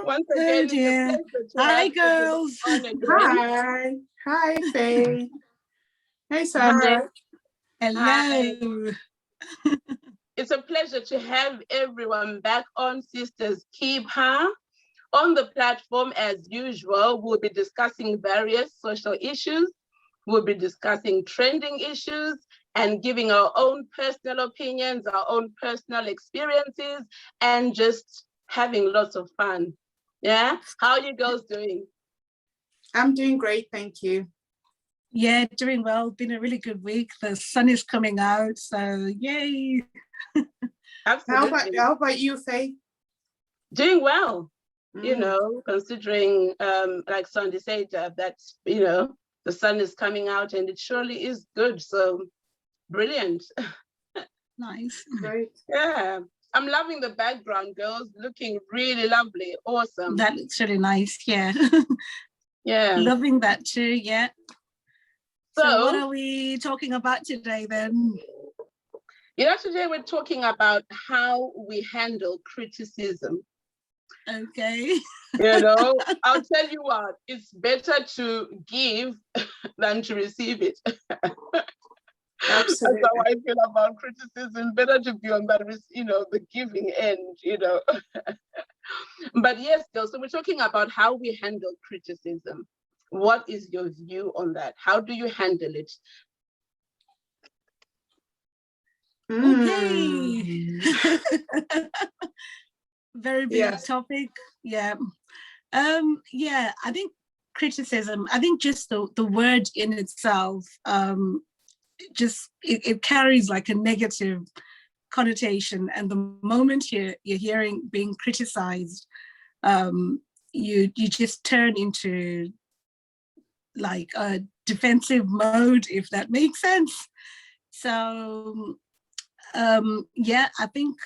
Once again, it's a pleasure to Hi, have girls. Hi. Hi, Faye. Hey, Hi. Sandra. Hello. It's a pleasure to have everyone back on Sisterskeeper. On the platform, as usual, we'll be discussing various social issues. We'll be discussing trending issues and giving our own personal opinions, our own personal experiences, and just having lots of fun. Yeah? How are you girls doing? I'm doing great, thank you. Yeah, doing well. Been a really good week. The sun is coming out, so yay. Absolutely. How about you, Faye? Doing well. You know, considering, like Sandy said, that, you know, the sun is coming out and it surely is good. So brilliant. Nice. Great. Yeah. I'm loving the background, girls. Looking really lovely. Awesome. That looks really nice. Yeah. Yeah. Loving that too. Yeah. So what are we talking about today then? You know, today we're talking about how we handle criticism. Okay. You know, I'll tell you what, it's better to give than to receive it. Absolutely. That's how I feel about criticism. Better to be on that, you know, the giving end, you know. But yes, girls, so we're talking about how we handle criticism. What is your view on that? How do you handle it? Okay. Very big topic. Yeah. Yeah, I think criticism, I think just the word in itself, just it carries like a negative connotation, and the moment you're hearing being criticized, you just turn into like a defensive mode, if that makes sense. So yeah, I think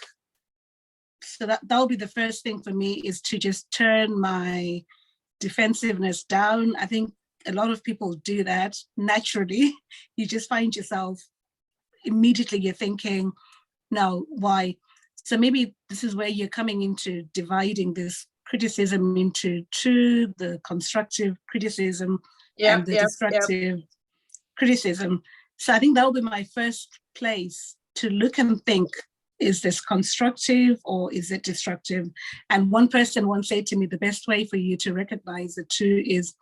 so that'll be the first thing for me, is to just turn my defensiveness down. I think a lot of people do that naturally. You just find yourself immediately, you're thinking, no, why? So maybe this is where you're coming into dividing this criticism into two: the constructive criticism and the destructive criticism. So I think that will be my first place to look and think, is this constructive or is it destructive? And one person once said to me, the best way for you to recognize the two is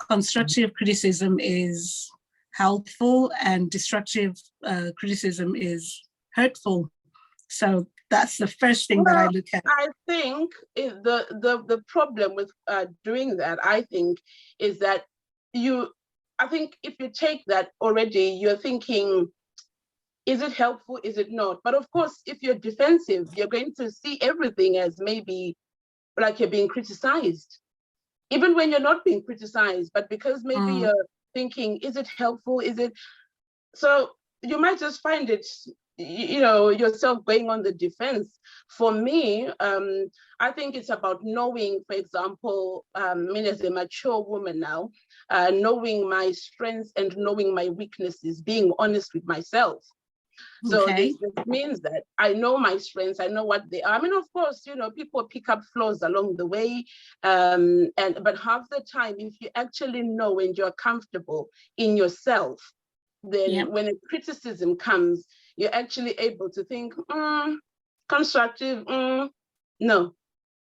constructive criticism is helpful and destructive criticism is hurtful. So that's the first thing that I look at. I think the problem with doing that, I think, is that I think if you take that already, you're thinking, is it helpful? Is it not? But of course, if you're defensive, you're going to see everything as maybe like you're being criticized, even when you're not being criticized, but because maybe you're thinking, is it helpful? Is it? So you might just find it, you know, yourself going on the defense. For me, I think it's about knowing, for example, me as a mature woman now, knowing my strengths and knowing my weaknesses, being honest with myself. So this means that I know my strengths, I know what they are. I mean, of course, you know, people pick up flaws along the way, but half the time, if you actually know and you're comfortable in yourself, then when a criticism comes, you're actually able to think, constructive, no,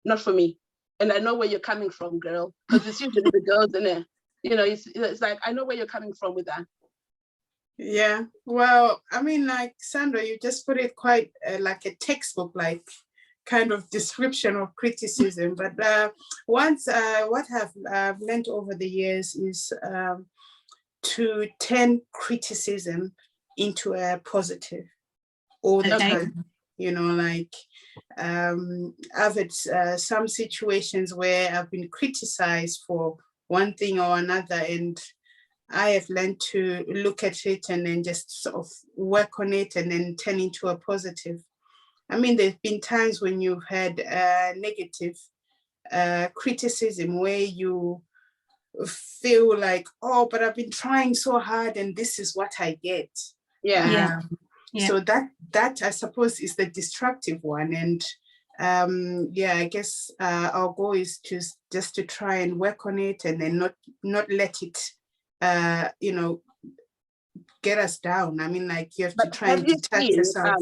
not for me. And I know where you're coming from, girl, because it's usually the girls in there. You know, it's like, I know where you're coming from with that. Yeah, well, I mean, like Sandra, you just put it quite like a textbook, like kind of description of criticism. But what I've learned over the years is to turn criticism into a positive all the time. You know, like I've had some situations where I've been criticized for one thing or another, and I have learned to look at it and then just sort of work on it and then turn into a positive. I mean, there's been times when you've had negative criticism where you feel like, oh, but I've been trying so hard and this is what I get. So that I suppose is the destructive one. And yeah, I guess our goal is just to try and work on it, and then not let it, you know, get us down. I mean, like, you have to try and detach yourself.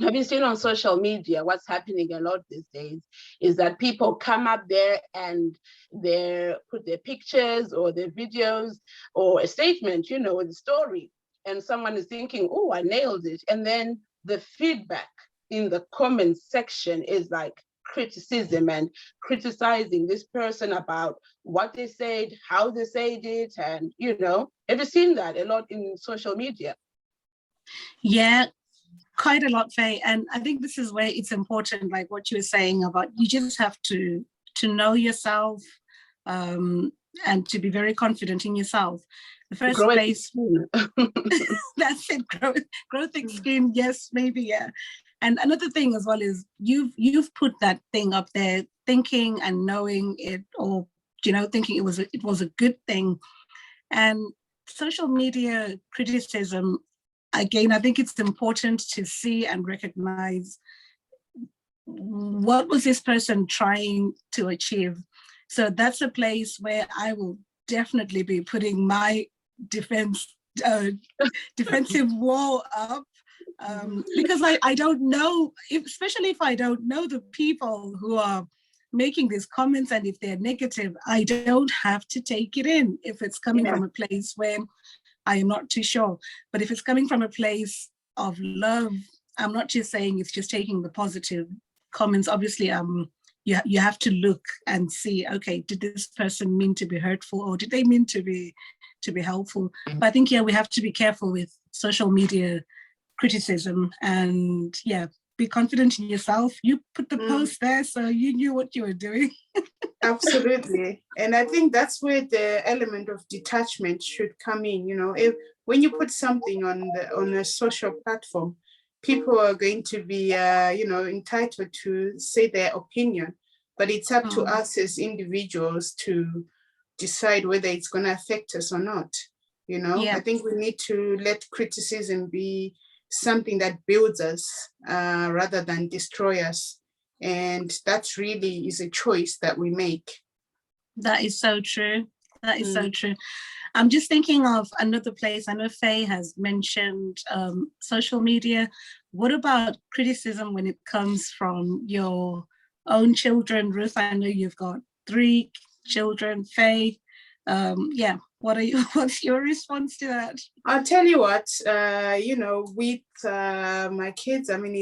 Have you seen on social media what's happening a lot these days is that people come up there and they put their pictures or their videos or a statement, you know, a story, and someone is thinking, oh, I nailed it. And then the feedback in the comments section is like criticism and criticizing this person about what they said, how they said it, and, you know, have you seen that a lot in social media? Yeah, quite a lot, Faye. And I think this is where it's important, like what you were saying about, you just have to know yourself, and to be very confident in yourself. The first place, that's it, grow thick skin, yes, maybe, yeah. And another thing as well is you've put that thing up there, thinking and knowing it, or, you know, thinking it was a good thing. And social media criticism, again, I think it's important to see and recognize what was this person trying to achieve. So that's a place where I will definitely be putting my defensive wall up, because I don't know, especially if I don't know the people who are making these comments, and if they're negative, I don't have to take it in if it's coming from a place where I am not too sure. But if it's coming from a place of love, I'm not just saying it's just taking the positive comments. Obviously, you have to look and see, okay, did this person mean to be hurtful, or did they mean to be helpful? But I think, yeah, we have to be careful with social media criticism, and be confident in yourself. You put the post there, so you knew what you were doing. Absolutely. And I think that's where the element of detachment should come in. You know, when you put something on a social platform, people are going to be, you know, entitled to say their opinion, but it's up to us as individuals to decide whether it's going to affect us or not. You know, I think we need to let criticism be something that builds us, rather than destroy us. And that really is a choice that we make. That is so true. That is so true. I'm just thinking of another place. I know Faye has mentioned social media. What about criticism when it comes from your own children? Ruth, I know you've got 3 children. Faye, what's your response to that? I'll tell you what, you know, with my kids, I mean,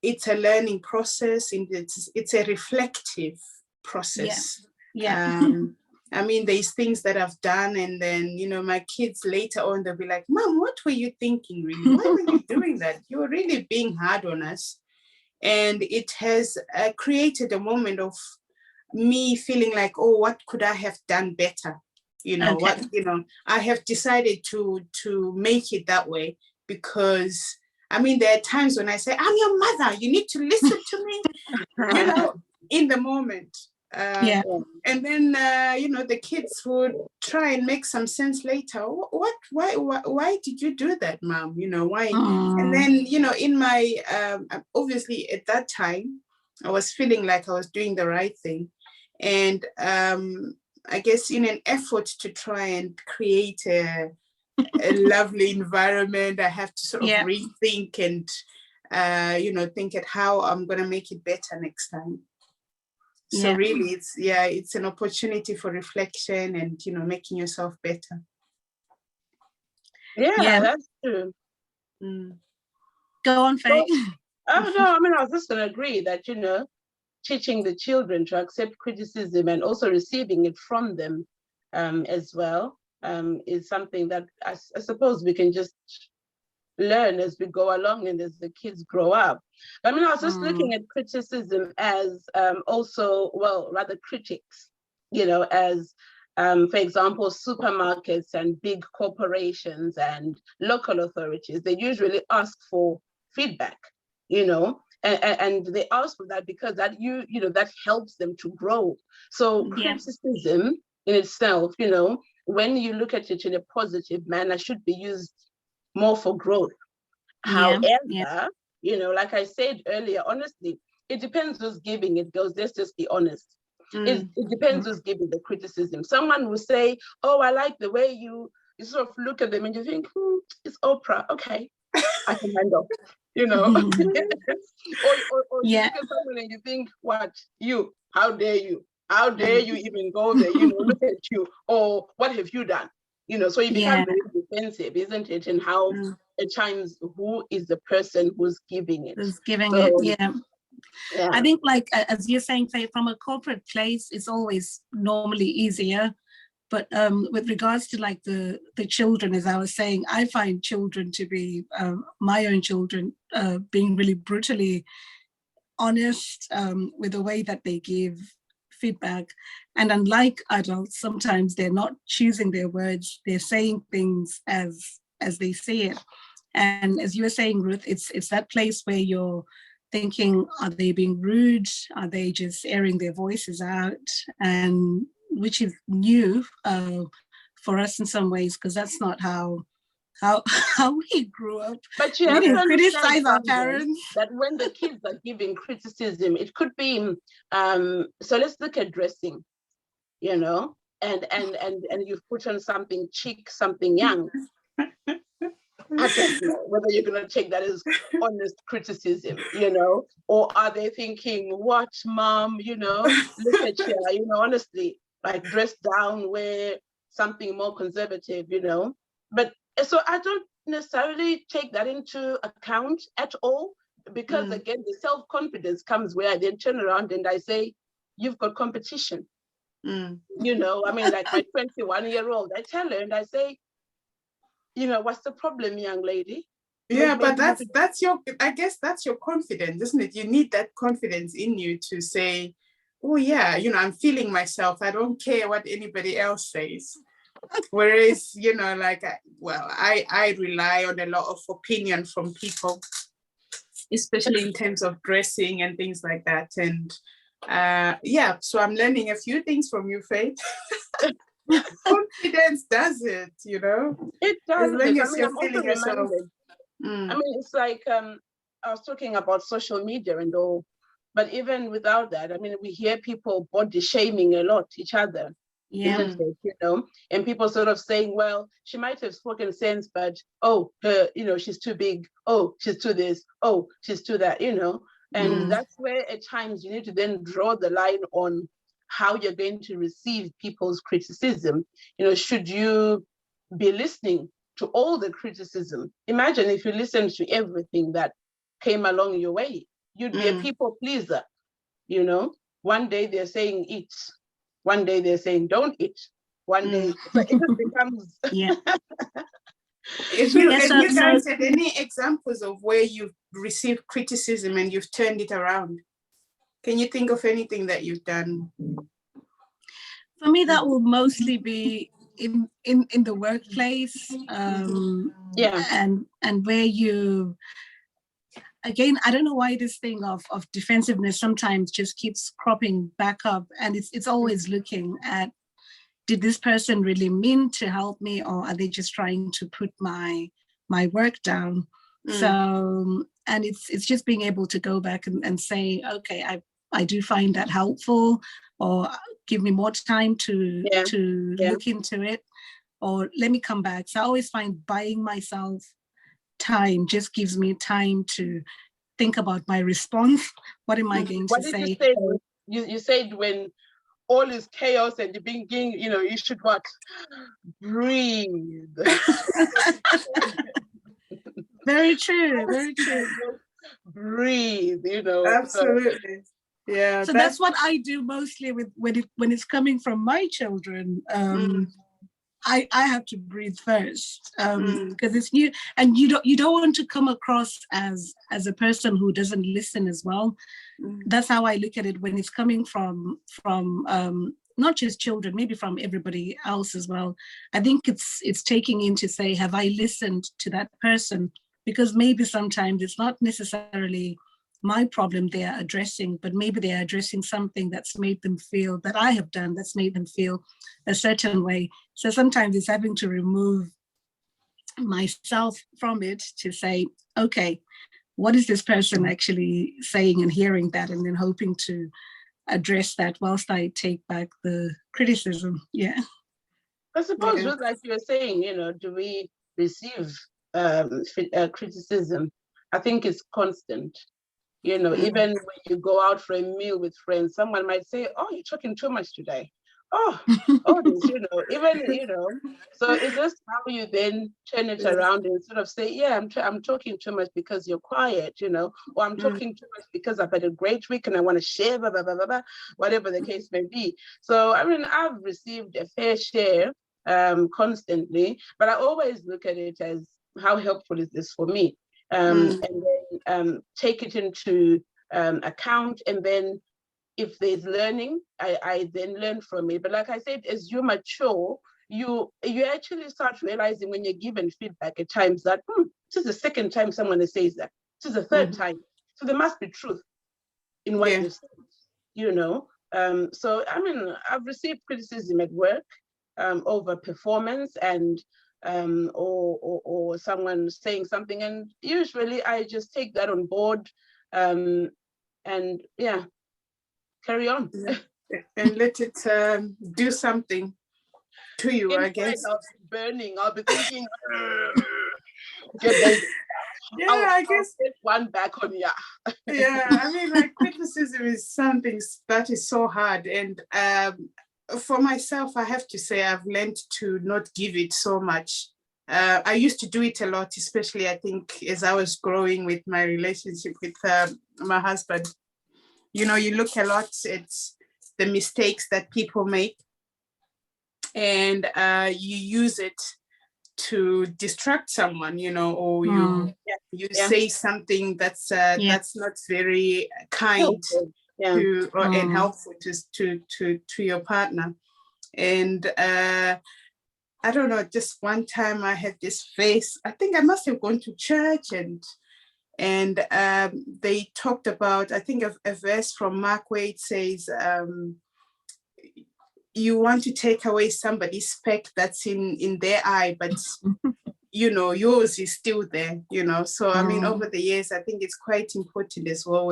it's a learning process, and it's a reflective process. I mean, there's things that I've done, and then, you know, my kids later on, they'll be like, Mom, what were you thinking, really? Why were you doing that? You were really being hard on us. And it has created a moment of me feeling like, oh, what could I have done better? You know, I have decided to make it that way, because, I mean, there are times when I say, I'm your mother, you need to listen to me, you know, in the moment. And then, you know, the kids would try and make some sense later. Why did you do that, Mom? You know, why? And then, you know, in my, obviously at that time, I was feeling like I was doing the right thing. And I guess in an effort to try and create a lovely environment, I have to sort of rethink and, you know, think at how I'm going to make it better next time. So really, it's an opportunity for reflection and, you know, making yourself better. Yeah, that's true. Go on, Faye. Oh, no, I mean, I was just going to agree that, you know, teaching the children to accept criticism and also receiving it from them as well is something that I suppose we can just learn as we go along and as the kids grow up. I mean, I was just looking at criticism as also, well, rather critics, you know, as, for example, supermarkets and big corporations and local authorities, they usually ask for feedback, you know, and they ask for that because that, you know, that helps them to grow. So criticism in itself, you know, when you look at it in a positive manner, should be used more for growth. However, you know, like I said earlier, honestly, it depends who's giving it, goes, let's just be honest. It depends who's giving the criticism. Someone will say, oh, I like the way you sort of look at them and you think, it's Oprah, okay, I can handle, you know. or you look at someone and you think, what, you, how dare you? How dare you even go there? You know, look at you, or what have you done? You know, so you become very defensive, isn't it? And how at times, who is the person who's giving it? Who's giving it, Yeah. I think, like, as you're saying, Faye, from a corporate place, it's always normally easier. But with regards to like the children, as I was saying, I find children to be, my own children, being really brutally honest with the way that they give feedback. And unlike adults, sometimes they're not choosing their words, they're saying things as they see it. And as you were saying, Ruth, it's that place where you're thinking, are they being rude? Are they just airing their voices out? And which is new for us in some ways, because that's not how we grew up. But you have to criticize our parents. That when the kids are giving criticism, it could be so let's look at dressing, you know, and you've put on something chic, something young. I don't know whether you're going to take that as honest criticism, you know, or are they thinking, what, mom, you know, look at you, you know, honestly, like dress down, wear something more conservative, you know. But so I don't necessarily take that into account at all, because again, the self-confidence comes where I then turn around and I say, you've got competition. You know, I mean, like my 21-year-old, I tell her and I say, you know, what's the problem, young lady? Yeah, but that's your, I guess that's your confidence, isn't it? You need that confidence in you to say, oh yeah, you know, I'm feeling myself. I don't care what anybody else says. Whereas, you know, like, I rely on a lot of opinion from people, especially in terms of dressing and things like that. And yeah, so I'm learning a few things from you, Faith. Confidence does it, you know. It does. As long as I mean, you're I'm also feeling yourself. reminded. I mean, it's like I was talking about social media and all, but even without that, I mean, we hear people body shaming a lot each other. Isn't it, you know, and people sort of saying, well, she might have spoken sense, but oh, her, you know, she's too big, oh, she's too this, oh, she's too that, you know. And that's where at times you need to then draw the line on how you're going to receive people's criticism. You know, should you be listening to all the criticism? Imagine if you listened to everything that came along your way, you'd be a people pleaser, you know. One day they're saying eat, one day they're saying don't eat, one day, so it just becomes If you guys had any examples of where you've received criticism and you've turned it around, can you think of anything that you've done? For me, that will mostly be in the workplace, and where you, again, I don't know why this thing of defensiveness sometimes just keeps cropping back up, and it's always looking at, did this person really mean to help me, or are they just trying to put my work down? So, and it's just being able to go back and say, okay, I do find that helpful, or give me more time to look into it, or let me come back. So I always find buying myself time just gives me time to think about my response. What am I going to say? You said when all is chaos and you're being, you know, you should what? Breathe. Very true, very true. Breathe, you know. Absolutely. Yeah. So that's what I do mostly when it's coming from my children. I have to breathe first, because it's new, and you don't want to come across as a person who doesn't listen as well. That's how I look at it when it's coming from not just children, maybe from everybody else as well. I think it's taking in to say, have I listened to that person? Because maybe sometimes it's not necessarily my problem they are addressing, but maybe they are addressing something that's made them feel, that I have done, that's made them feel a certain way. So sometimes it's having to remove myself from it to say, okay, what is this person actually saying, and hearing that, and then hoping to address that whilst I take back the criticism. Yeah. I suppose, Ruth, like you were saying, do we receive criticism? I think it's constant. Even when you go out for a meal with friends, someone might say, "Oh, you're talking too much today." This, So it's just how you then turn it around and sort of say, "Yeah, I'm talking too much because you're quiet," or "I'm talking too much because I've had a great week and I want to share," blah, blah, blah, blah, blah, whatever the case may be. So, I mean, I've received a fair share constantly, but I always look at it as, how helpful is this for me? And then take it into account, and then if there's learning, I then learn from it. But like I said, as you mature, you actually start realizing when you're given feedback at times that this is the second time someone says that, this is the third time, so there must be truth in what you say. So I mean, I've received criticism at work over performance, and or someone saying something, and usually I just take that on board, and carry on. And let it do something to you, I guess. I'll be burning. I'll be thinking, I guess I'll get one back on you. I mean, like, criticism is something that is so hard, and for myself, I have to say I've learned to not give it so much. I used to do it a lot, especially I think as I was growing with my relationship with my husband. You look a lot at the mistakes that people make, and you use it to distract someone, or you say something that's not very kind and helpful to your partner. And I don't know, just one time I had this face, I think I must have gone to church, and they talked about, I think, a verse from Mark where it says, you want to take away somebody's speck that's in their eye, but yours is still there, So I mean, over the years, I think it's quite important as well,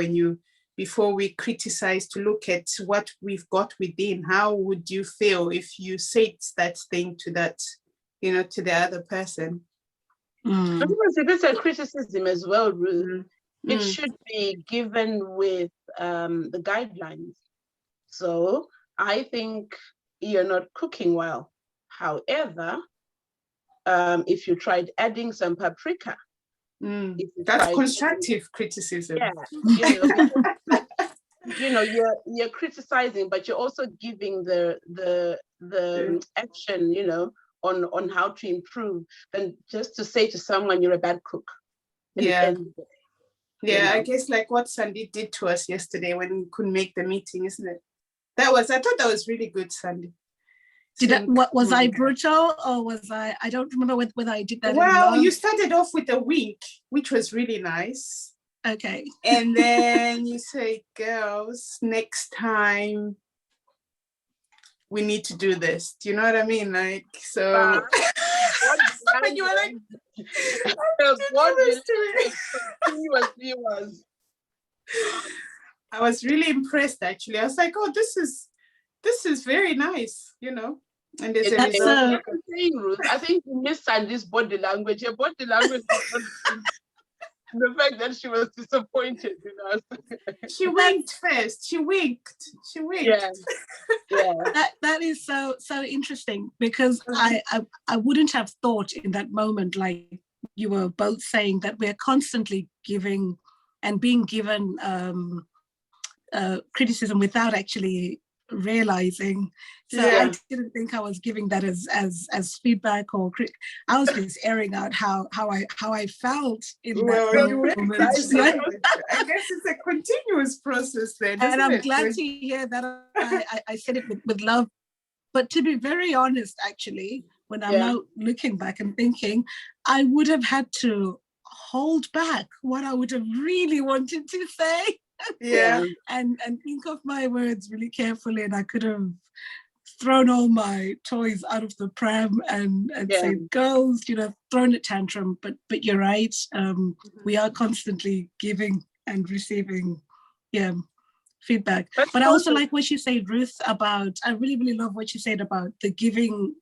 before we criticize, to look at what we've got within. How would you feel if you said that thing to that, to the other person? Because if it's a criticism as well, Ruth, it should be given with the guidelines. So I think you're not cooking well. However, if you tried adding some paprika, that's constructive criticism. Yeah, you're criticizing, but you're also giving the action, on how to improve, than just to say to someone you're a bad cook. I guess like what Sandy did to us yesterday when we couldn't make the meeting, isn't it? I thought that was really good, Sandy. Was I brutal, or was I don't remember whether I did that. Well, you started off with a wink, which was really nice. Okay. And then you say, girls, next time we need to do this. Do you know what I mean? Like, so when you were like, I was really impressed, actually. I was like, oh, this is very nice, And there's a result. I think you missed Sandy's body language. Your body language was the fact that she was disappointed in us. She winked first. She winked. Yeah. That is so interesting, because I wouldn't have thought in that moment, like you were both saying, that we're constantly giving and being given criticism without actually realizing. So I didn't think I was giving that as feedback or I was just airing out how I felt in that moment. I guess it's a continuous process then. And I'm glad to hear that I said it with love. But to be very honest, actually, when I'm now looking back and thinking, I would have had to hold back what I would have really wanted to say. And think of my words really carefully, and I could have thrown all my toys out of the pram and said, girls, thrown a tantrum. But you're right. We are constantly giving and receiving, feedback. But I also like what you said, Ruth, about, I really, really love what you said about the giving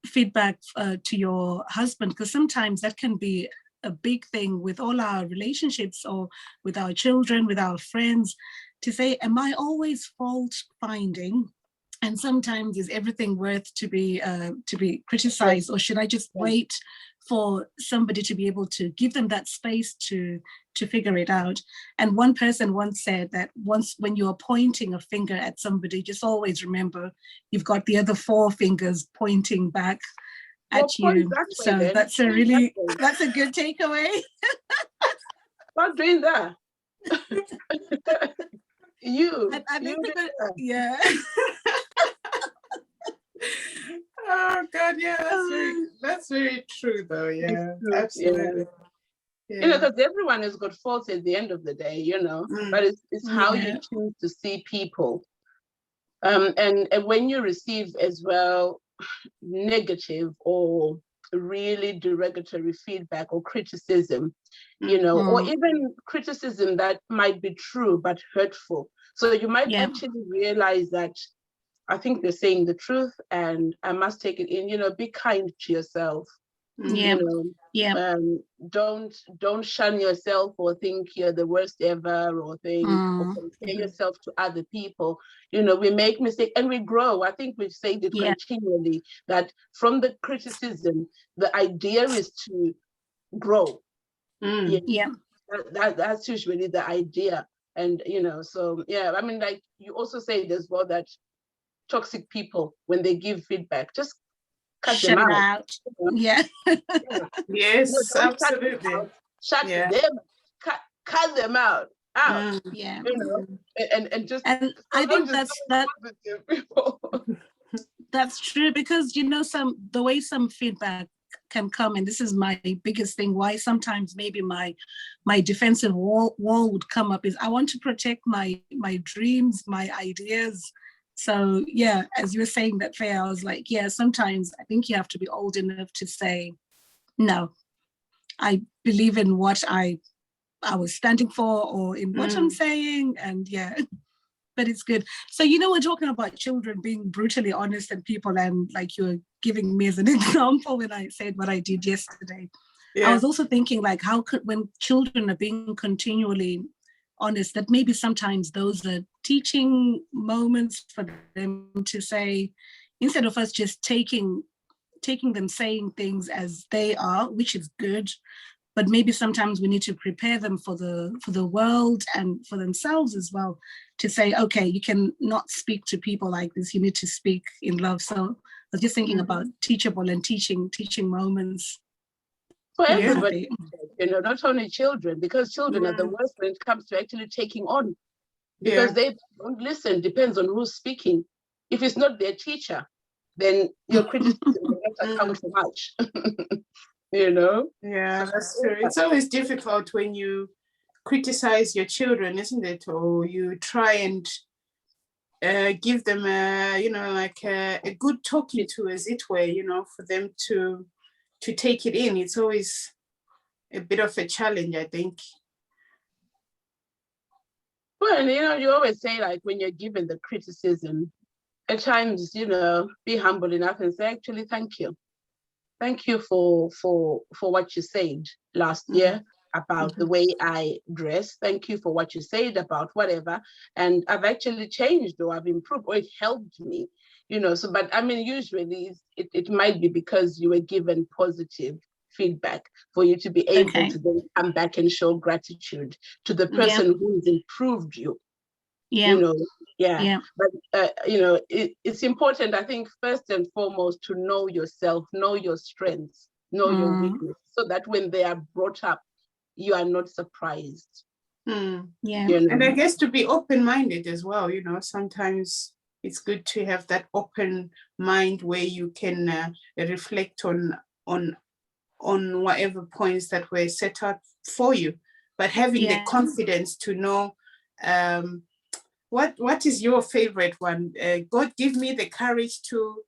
feedback to your husband, because sometimes that can be a big thing with all our relationships or with our children, with our friends, to say, am I always fault finding? And sometimes is everything worth to be criticized, or should I just wait for somebody to be able to give them that space to figure it out? And one person once said that when you are pointing a finger at somebody, just always remember you've got the other 4 fingers pointing back at you. So that's a good takeaway. Not doing that. Yeah. Oh God, yeah, that's very true though. Yeah, absolutely. Yeah. Because everyone has got faults at the end of the day, but it's how you choose to see people. And when you receive as well negative or really derogatory feedback or criticism, or even criticism that might be true but hurtful. So you might actually realize that I think they're saying the truth and I must take it in, be kind to yourself. Don't shun yourself or think you're the worst ever or compare yourself to other people. We make mistakes and we grow. I think we've said it continually that from the criticism, the idea is to grow. That's usually the idea. And I mean, like you also said as well that toxic people, when they give feedback, just cut them out. Yes, absolutely. Shut them, cut them out. And just. And I think that's true, because the way some feedback can come, and this is my biggest thing, why sometimes maybe my defensive wall would come up, is I want to protect my dreams, my ideas. So as you were saying that, Faye, I was like, sometimes I think you have to be old enough to say, no, I believe in what I was standing for, or in what I'm saying, and but it's good. So we're talking about children being brutally honest and people, and like you were giving me as an example when I said what I did yesterday. I was also thinking, like, how could, when children are being continually honest, that maybe sometimes those are teaching moments for them to say, instead of us just taking them saying things as they are, which is good, but maybe sometimes we need to prepare them for the world and for themselves as well, to say, okay, you can not speak to people like this, you need to speak in love. So I was just thinking about teachable and teaching moments for everybody, not only children, because children are the worst when it comes to actually taking on, because they don't listen. Depends on who's speaking. If it's not their teacher, then your criticism will not account for much. Yeah, that's true. It's always difficult when you criticize your children, isn't it? Or you try and give them a good talking to, as it were, for them to take it in. It's always a bit of a challenge, I think. Well, you always say, like, when you're given the criticism, at times, be humble enough and say, actually, thank you. Thank you for what you said last year about the way I dress. Thank you for what you said about whatever. And I've actually changed, or I've improved, or it helped me, So, but I mean, usually it might be because you were given positive feedback for you to be able to then come back and show gratitude to the person who's improved you. But it's important, I think, first and foremost, to know yourself, know your strengths, know your weakness, so that when they are brought up, you are not surprised. And I guess to be open-minded as well. Sometimes it's good to have that open mind where you can reflect on whatever points that were set out for you, but having the confidence to know what is your favorite one? God give me the courage to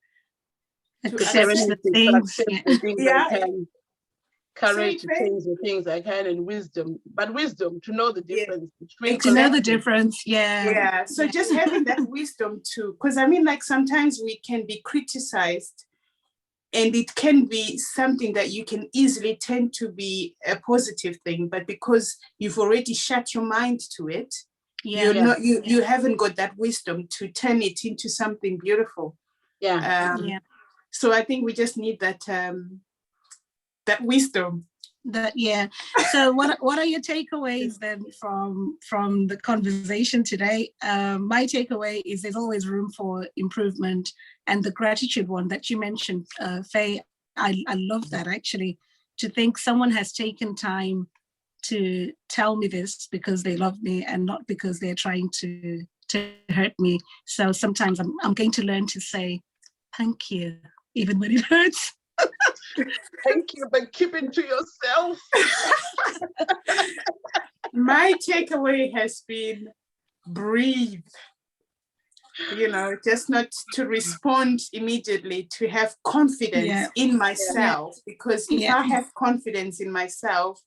accept the things. The things Yeah. I can. Courage to change the things I can, and wisdom, but wisdom to know the difference between. To know the difference, yeah. So just having that wisdom too, because I mean, like sometimes we can be criticized, and it can be something that you can easily tend to be a positive thing, but because you've already shut your mind to it, you haven't got that wisdom to turn it into something beautiful. So I think we just need that that wisdom. So what are your takeaways then from the conversation today? My takeaway is there's always room for improvement, and the gratitude one that you mentioned, Faye, I love that actually, to think someone has taken time to tell me this because they love me and not because they're trying to hurt me. So sometimes I'm going to learn to say thank you even when it hurts. Thank you, but keep it to yourself. My takeaway has been breathe. Just not to respond immediately, to have confidence in myself, because if I have confidence in myself,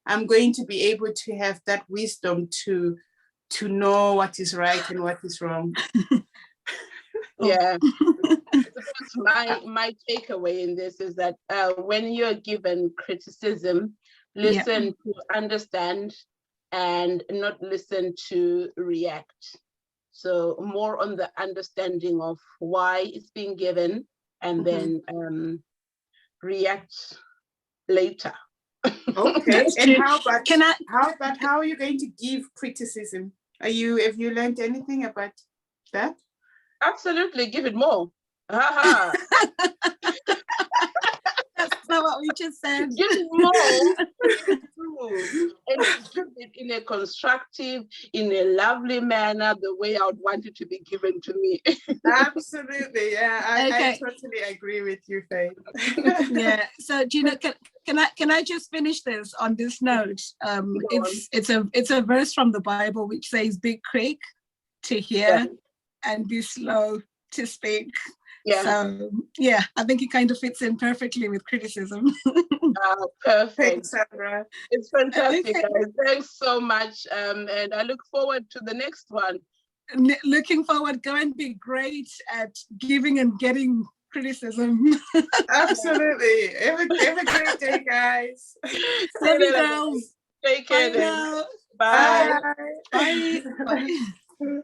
I'm going to be able to have that wisdom to know what is right and what is wrong. My takeaway in this is that when you're given criticism, listen to understand and not listen to react. So more on the understanding of why it's being given, and then react later. Okay. And how are you going to give criticism? Have you learned anything about that? Absolutely, give it more. That's not what we just said. Give it more. And give it in a constructive, in a lovely manner, the way I would want it to be given to me. Absolutely. Yeah, I totally agree with you, Faye. So Gina, can I just finish this on this note? It's a verse from the Bible which says, be quick to hear and be slow to speak. So I think it kind of fits in perfectly with criticism. Perfect. Thanks, Sandra. It's fantastic, guys. Thanks so much. And I look forward to the next one. Looking forward. Go and be great at giving and getting criticism. Absolutely. Have a great day, guys. Love you, girls. Take care. Bye. Bye. Bye. Bye.